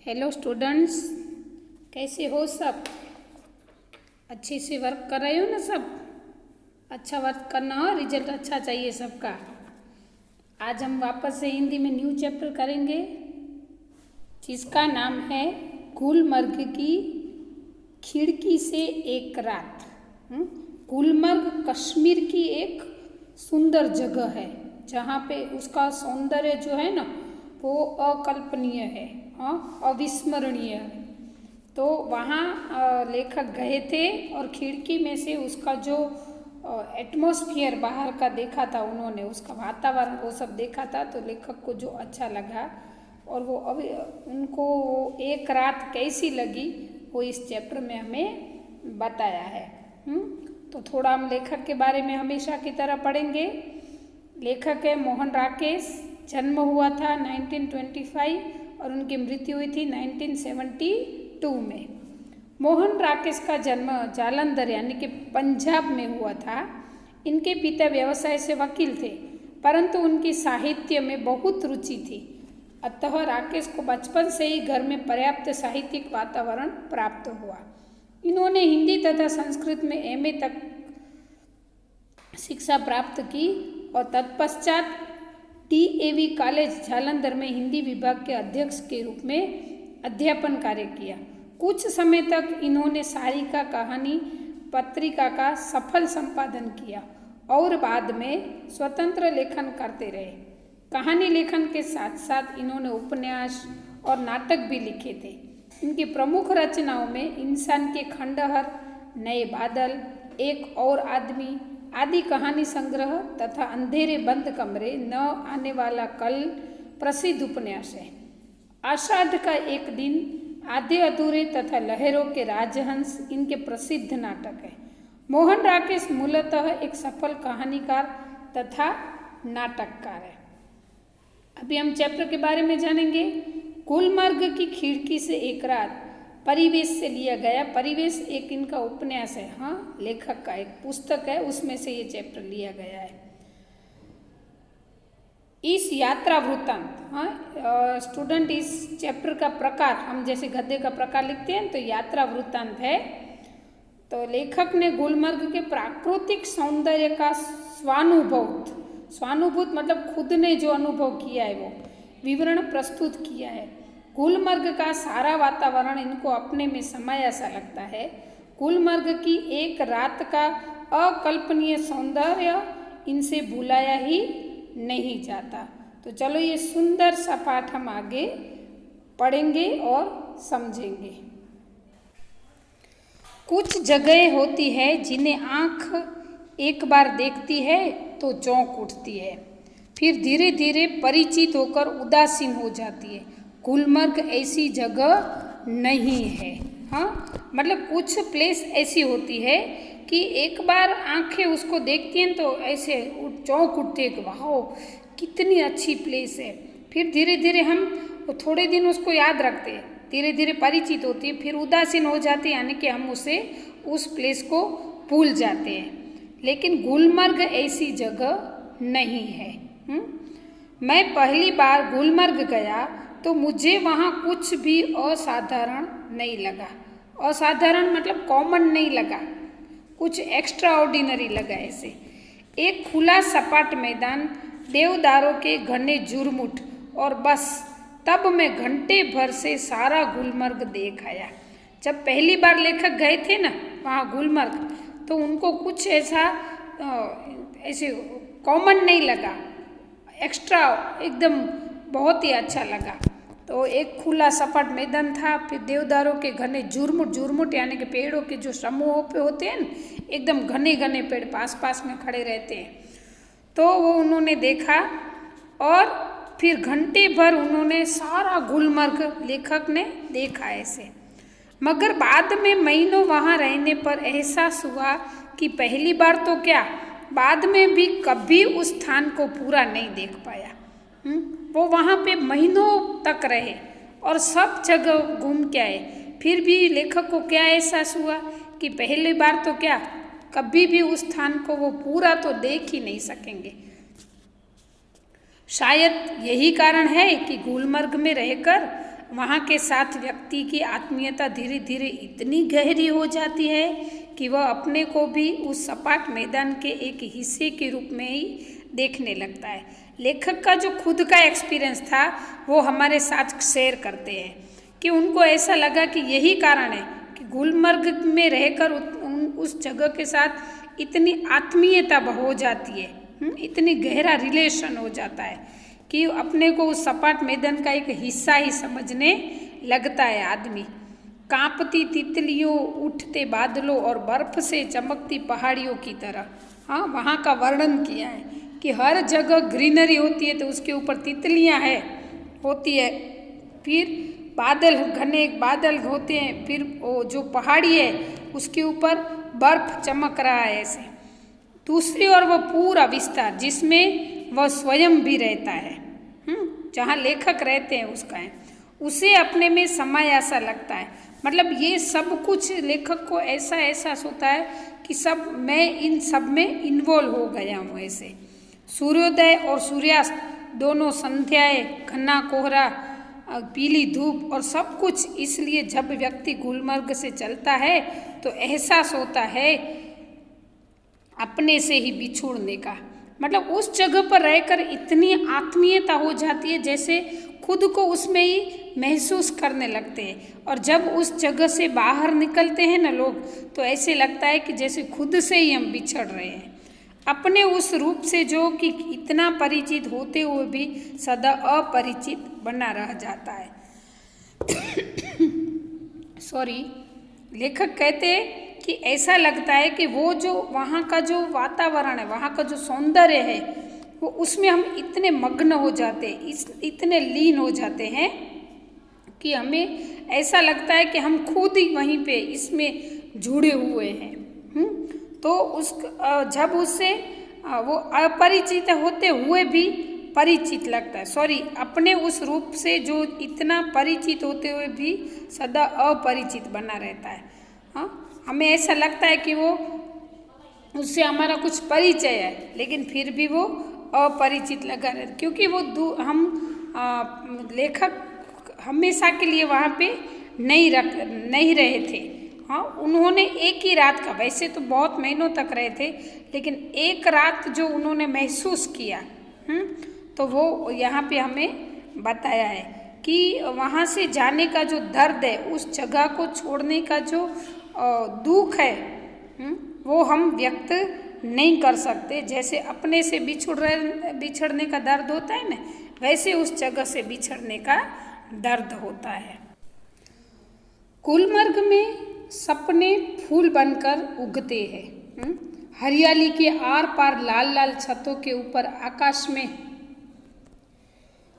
Hello students, कैसे हो सब? अच्छे से वर्क कर रहे हो ना सब? अच्छा वर्क करना हो, रिजल्ट अच्छा चाहिए सबका। आज हम वापस से हिंदी में न्यू चैप्टर करेंगे जिसका नाम है गुलमर्ग की खिड़की से एक रात। गुलमर्ग कश्मीर की एक सुंदर जगह है जहाँ पे उसका सौंदर्य जो है ना वो अकल्पनीय है, अविस्मरणीय है। तो वहाँ लेखक गए थे और खिड़की में से उसका जो एटमॉस्फेयर बाहर का देखा था, उन्होंने उसका वातावरण वो सब देखा था। तो लेखक को जो अच्छा लगा और वो अभी उनको एक रात कैसी लगी वो इस चैप्टर में हमें बताया है। तो थोड़ा हम लेखक के बारे में हमेशा की तरह पढ़ेंगे। लेखक है मोहन राकेश। जन्म हुआ था 1925 और उनकी मृत्यु हुई थी 1972 में। मोहन राकेश का जन्म जालंधर यानी कि पंजाब में हुआ था। इनके पिता व्यवसाय से वकील थे, परंतु उनकी साहित्य में बहुत रुचि थी। अतः राकेश को बचपन से ही घर में पर्याप्त साहित्यिक वातावरण प्राप्त हुआ। इन्होंने हिंदी तथा संस्कृत में एमए तक शिक्षा प्राप्त की और तत्पश्चात डीएवी कॉलेज जालंधर में हिंदी विभाग के अध्यक्ष के रूप में अध्यापन कार्य किया। कुछ समय तक इन्होंने सारिका कहानी पत्रिका का सफल संपादन किया और बाद में स्वतंत्र लेखन करते रहे। कहानी लेखन के साथ साथ इन्होंने उपन्यास और नाटक भी लिखे थे। इनकी प्रमुख रचनाओं में इंसान के खंडहर, नए बादल, एक और आदमी आदि कहानी संग्रह तथा अंधेरे बंद कमरे, न आने वाला कल प्रसिद्ध उपन्यास है। आषाढ़ का एक दिन, आधे अधूरे तथा लहरों के राजहंस इनके प्रसिद्ध नाटक है। मोहन राकेश मूलतः एक सफल कहानीकार तथा नाटककार है। अभी हम चैप्टर के बारे में जानेंगे। गुलमर्ग की खिड़की से एक रात परिवेश से लिया गया। परिवेश एक इनका उपन्यास है, लेखक का एक पुस्तक है, उसमें से ये चैप्टर लिया गया है। इस यात्रा वृत्तांत, स्टूडेंट इस चैप्टर का प्रकार, हम जैसे गद्य का प्रकार लिखते हैं तो यात्रा वृत्तांत है। तो लेखक ने गुलमर्ग के प्राकृतिक सौंदर्य का स्वानुभूत मतलब खुद ने जो अनुभव किया है वो विवरण प्रस्तुत किया है। गुलमर्ग का सारा वातावरण इनको अपने में समाया सा लगता है। गुलमर्ग की एक रात का अकल्पनीय सौंदर्य इनसे भुलाया ही नहीं जाता। तो चलो ये सुंदर सा पाठ हम आगे पढ़ेंगे और समझेंगे। कुछ जगह होती है जिन्हें आँख एक बार देखती है तो चौंक उठती है, फिर धीरे धीरे परिचित होकर उदासीन हो जाती है। गुलमर्ग ऐसी जगह नहीं है। मतलब कुछ प्लेस ऐसी होती है कि एक बार आंखें उसको देखती हैं तो ऐसे चौंक उठते हैं कि वाह कितनी अच्छी प्लेस है। फिर धीरे धीरे हम थोड़े दिन उसको याद रखते हैं, धीरे धीरे परिचित होती है, फिर उदासीन हो जाते हैं, यानी कि हम उस प्लेस को भूल जाते हैं। लेकिन गुलमर्ग ऐसी जगह नहीं है। मैं पहली बार गुलमर्ग गया तो मुझे वहाँ कुछ भी असाधारण नहीं लगा। असाधारण मतलब कॉमन नहीं लगा, कुछ एक्स्ट्रा ऑर्डिनरी लगा। ऐसे एक खुला सपाट मैदान, देवदारों के घने झुरमुट और बस। तब मैं घंटे भर से सारा गुलमर्ग देख आया। जब पहली बार लेखक गए थे ना वहाँ गुलमर्ग, तो उनको कुछ ऐसा ऐसे कॉमन नहीं लगा, एक्स्ट्रा एकदम बहुत ही अच्छा लगा। तो एक खुला सपाट मैदान था, फिर देवदारों के घने झुरमुट यानी कि पेड़ों के जो समूहों पे होते हैं ना, एकदम घने घने पेड़ पास पास में खड़े रहते हैं, तो वो उन्होंने देखा। और फिर घंटे भर उन्होंने सारा गुलमर्ग लेखक ने देखा ऐसे। मगर बाद में महीनों वहाँ रहने पर एहसास हुआ कि पहली बार तो क्या, बाद में भी कभी उस स्थान को पूरा नहीं देख पाया। वो वहाँ पे महीनों तक रहे और सब जगह घूम के आए, फिर भी लेखक को क्या एहसास हुआ कि पहली बार तो क्या, कभी भी उस स्थान को वो पूरा तो देख ही नहीं सकेंगे। शायद यही कारण है कि गुलमर्ग में रहकर वहाँ के साथ व्यक्ति की आत्मीयता धीरे धीरे इतनी गहरी हो जाती है कि वह अपने को भी उस सपाट मैदान के एक हिस्से के रूप में ही देखने लगता है। लेखक का जो खुद का एक्सपीरियंस था वो हमारे साथ शेयर करते हैं कि उनको ऐसा लगा कि यही कारण है कि गुलमर्ग में रहकर उस जगह के साथ इतनी आत्मीयता हो जाती है, इतनी गहरा रिलेशन हो जाता है कि अपने को उस सपाट मैदान का एक हिस्सा ही समझने लगता है आदमी। कांपती तितलियों, उठते बादलों और बर्फ से चमकती पहाड़ियों की तरह, हाँ, वहाँ का वर्णन किया है कि हर जगह ग्रीनरी होती है तो उसके ऊपर तितलियाँ होती है, फिर बादल, घने बादल होते हैं, फिर वो जो पहाड़ी है उसके ऊपर बर्फ चमक रहा है ऐसे। दूसरी ओर वो पूरा विस्तार जिसमें वह स्वयं भी रहता है, जहाँ लेखक रहते हैं उसका है, उसे अपने में समाया सा लगता है। मतलब ये सब कुछ लेखक को ऐसा एहसास होता है कि सब मैं इन सब में इन्वॉल्व हो गया हूँ ऐसे। सूर्योदय और सूर्यास्त दोनों, संध्याएं, घना कोहरा, पीली धूप और सब कुछ, इसलिए जब व्यक्ति गुलमर्ग से चलता है तो एहसास होता है अपने से ही बिछुड़ने का। मतलब उस जगह पर रहकर इतनी आत्मीयता हो जाती है जैसे खुद को उसमें ही महसूस करने लगते हैं, और जब उस जगह से बाहर निकलते हैं ना लोग तो ऐसे लगता है कि जैसे खुद से ही हम बिछड़ रहे हैं अपने उस रूप से जो कि इतना परिचित होते हुए भी सदा अपरिचित बना रह जाता है। सॉरी, लेखक कहते हैं कि ऐसा लगता है कि वो जो वहाँ का जो वातावरण है, वहाँ का जो सौंदर्य है, वो उसमें हम इतने मग्न हो जाते हैं, इतने लीन हो जाते हैं कि हमें ऐसा लगता है कि हम खुद ही वहीं पे इसमें जुड़े हुए हैं। तो जब उससे वो अपरिचित होते हुए भी परिचित लगता है, सॉरी, अपने उस रूप से जो इतना परिचित होते हुए भी सदा अपरिचित बना रहता है। हाँ, हमें ऐसा लगता है कि वो उससे हमारा कुछ परिचय है, लेकिन फिर भी वो अपरिचित लगा रहता, क्योंकि वो लेखक हमेशा के लिए वहाँ पे नहीं रहे थे। हाँ, उन्होंने एक ही रात का, वैसे तो बहुत महीनों तक रहे थे, लेकिन एक रात जो उन्होंने महसूस किया, तो वो यहाँ पे हमें बताया है कि वहाँ से जाने का जो दर्द है, उस जगह को छोड़ने का जो दुख है, वो हम व्यक्त नहीं कर सकते। जैसे अपने से बिछड़ने का दर्द होता है ना, वैसे उस जगह से बिछड़ने का दर्द होता है। गुलमर्ग में सपने फूल बनकर उगते हैं। हरियाली के आर पार लाल लाल छतों के ऊपर आकाश में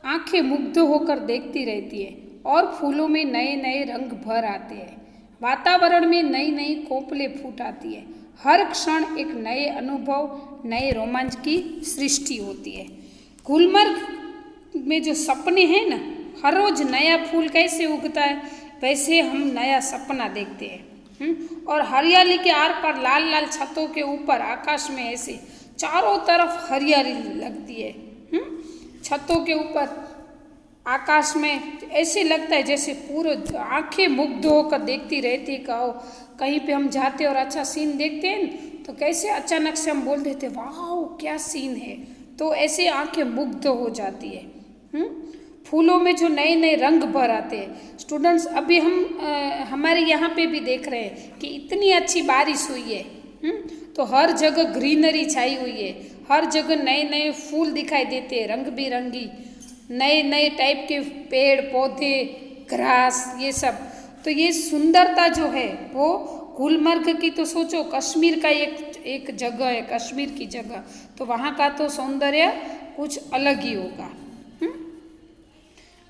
आंखें मुग्ध होकर देखती रहती है, और फूलों में नए नए रंग भर आते हैं। वातावरण में नई नई कोपलें फूट आती है। हर क्षण एक नए अनुभव, नए रोमांच की सृष्टि होती है। गुलमर्ग में जो सपने हैं ना, हर रोज नया फूल कैसे उगता है, वैसे हम नया सपना देखते हैं। और हरियाली के आर पार लाल लाल छतों के ऊपर आकाश में ऐसे चारों तरफ हरियाली लगती है। छतों के ऊपर आकाश में ऐसे लगता है जैसे पूरे आंखें मुग्ध होकर देखती रहती। कहीं पे हम जाते और अच्छा सीन देखते हैं तो कैसे अचानक से हम बोल देते वाह क्या सीन है, तो ऐसे आंखें मुग्ध हो जाती है। फूलों में जो नए नए रंग भर आते हैं। स्टूडेंट्स, अभी हम हमारे यहाँ पे भी देख रहे हैं कि इतनी अच्छी बारिश हुई है, तो हर जगह ग्रीनरी छाई हुई है, हर जगह नए नए फूल दिखाई देते हैं, रंग बिरंगी नए नए टाइप के पेड़ पौधे, घास, ये सब। तो ये सुंदरता जो है वो गुलमर्ग की, तो सोचो कश्मीर का एक जगह है, कश्मीर की जगह, तो वहाँ का तो सौंदर्य कुछ अलग ही होगा।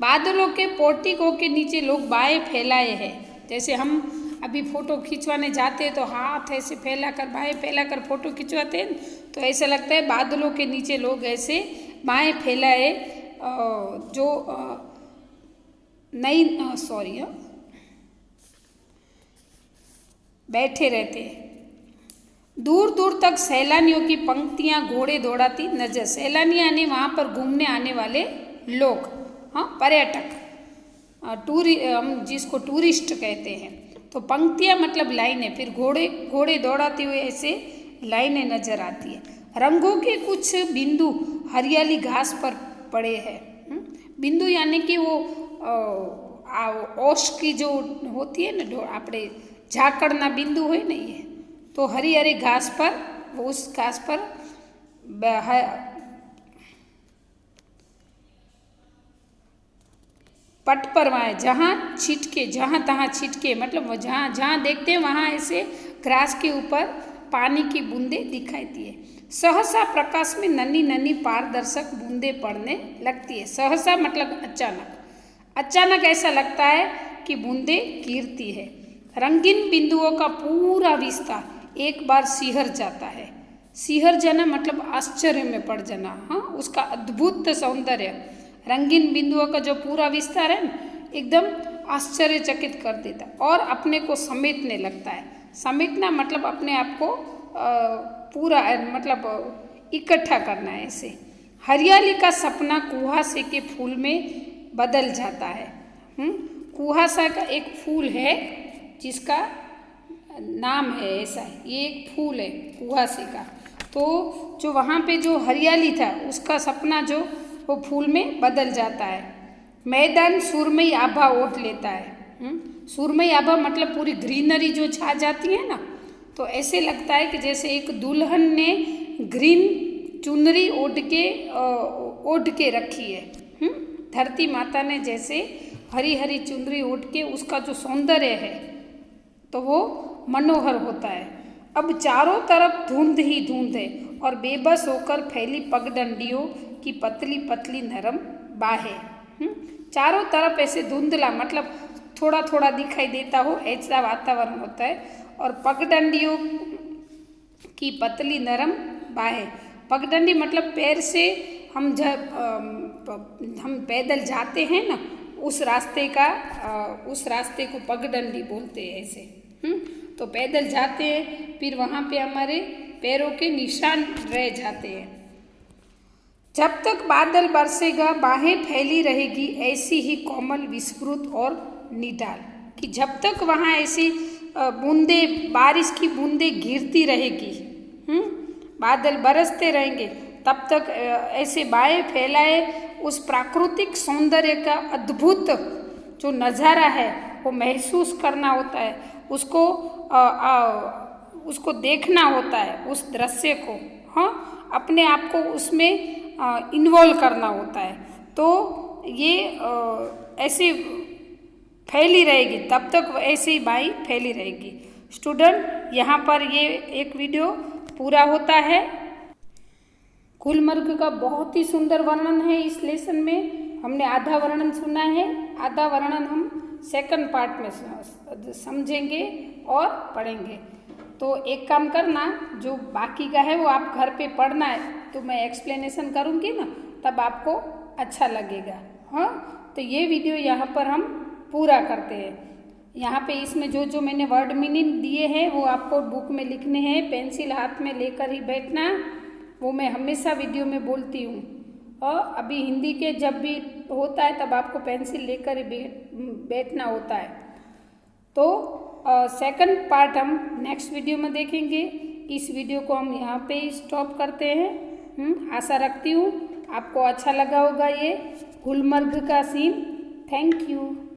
बादलों के पोर्टिको के नीचे लोग बाएं फैलाए हैं। जैसे हम अभी फोटो खिंचवाने जाते हैं तो हाथ ऐसे फैलाकर, बाएं फैलाकर फोटो खिंचवाते हैं, तो ऐसा लगता है बादलों के नीचे लोग ऐसे बाएं फैलाए जो बैठे रहते हैं। दूर दूर तक सैलानियों की पंक्तियां घोड़े दौड़ाती नजर। सैलानी यानी वहाँ पर घूमने आने वाले लोग, हाँ, पर्यटक हम जिसको टूरिस्ट कहते हैं। तो पंक्तियाँ मतलब लाइनें, फिर घोड़े दौड़ाते हुए ऐसे लाइनें नजर आती है। रंगों के कुछ बिंदु हरियाली घास पर पड़े हैं। बिंदु यानी कि वो ओश की जो होती है ना, આપણે ઝાકળના बिंदु હોય ને ये, तो हरी हरी घास पर, उस घास पर पट पर वहाँ जहाँ छिटके, जहाँ तहाँ छिटके मतलब जहाँ जहाँ देखते हैं वहाँ ऐसे ग्रास के ऊपर पानी की बूंदें दिखाती है। सहसा प्रकाश में नन्ही नन्ही पारदर्शक बूंदें पड़ने लगती है। सहसा मतलब अचानक, अचानक ऐसा लगता है कि बूंदें गिरती है। रंगीन बिंदुओं का पूरा विस्तार एक बार सिहर जाता है। सिहर जाना मतलब आश्चर्य में पड़ जाना, हाँ, उसका अद्भुत सौंदर्य। रंगीन बिंदुओं का जो पूरा विस्तार है ना, एकदम आश्चर्यचकित कर देता है और अपने को समेटने लगता है। समेटना मतलब अपने आप को पूरा मतलब इकट्ठा करना है ऐसे। हरियाली का सपना कुहासे के फूल में बदल जाता है। कुहासा का एक फूल है जिसका नाम है ऐसा, ये एक फूल है कुहासे का। तो जो वहाँ पे जो हरियाली था उसका सपना जो वो फूल में बदल जाता है। मैदान सुरमई आभा ओढ़ लेता है। सुरमई आभा मतलब पूरी ग्रीनरी जो छा जाती है ना, तो ऐसे लगता है कि जैसे एक दुल्हन ने ग्रीन चुनरी ओढ़ के रखी है। धरती माता ने जैसे हरी हरी चुनरी ओढ़ के, उसका जो सौंदर्य है तो वो मनोहर होता है। अब चारों तरफ धुंध ही धुंध है और बेबस होकर फैली पगडंडियों की पतली पतली नरम बाहें। चारों तरफ ऐसे धुंधला मतलब थोड़ा थोड़ा दिखाई देता हो ऐसा वातावरण होता है। और पगडंडियों की पतली नरम बाहें, पगडंडी मतलब पैर से हम जब हम पैदल जाते हैं ना, उस रास्ते को पगडंडी बोलते हैं ऐसे। तो पैदल जाते हैं, फिर वहाँ पे हमारे पैरों के निशान रह जाते हैं। जब तक बादल बरसेगा बाहें फैली रहेगी ऐसी ही कोमल विस्फुट और निडाल, कि जब तक वहाँ ऐसी बूंदे, बारिश की बूंदें गिरती रहेगी, बादल बरसते रहेंगे, तब तक ऐसे बाहें फैलाए उस प्राकृतिक सौंदर्य का अद्भुत जो नज़ारा है वो महसूस करना होता है, उसको देखना होता है, उस दृश्य को, हाँ, अपने आप को उसमें इन्वॉल्व करना होता है। तो ये ऐसी फैली रहेगी, तब तक ऐसे ही बाई फैली रहेगी। स्टूडेंट, यहाँ पर ये एक वीडियो पूरा होता है। गुलमर्ग का बहुत ही सुंदर वर्णन है इस लेसन में। हमने आधा वर्णन सुना है, आधा वर्णन हम सेकंड पार्ट में समझेंगे और पढ़ेंगे। तो एक काम करना, जो बाकी का है वो आप घर पे पढ़ना है, तो मैं एक्सप्लेनेशन करूँगी ना, तब आपको अच्छा लगेगा। हाँ, तो ये वीडियो यहाँ पर हम पूरा करते हैं। यहाँ पे इसमें जो जो मैंने वर्ड मीनिंग दिए हैं वो आपको बुक में लिखने हैं, पेंसिल हाथ में लेकर ही बैठना, वो मैं हमेशा वीडियो में बोलती हूँ। और अभी हिंदी के जब भी होता है तब आपको पेंसिल लेकर ही बैठना होता है। तो सेकंड पार्ट हम नेक्स्ट वीडियो में देखेंगे। इस वीडियो को हम यहाँ पे ही स्टॉप करते हैं। आशा रखती हूँ आपको अच्छा लगा होगा ये गुलमर्ग का सीन। Thank you.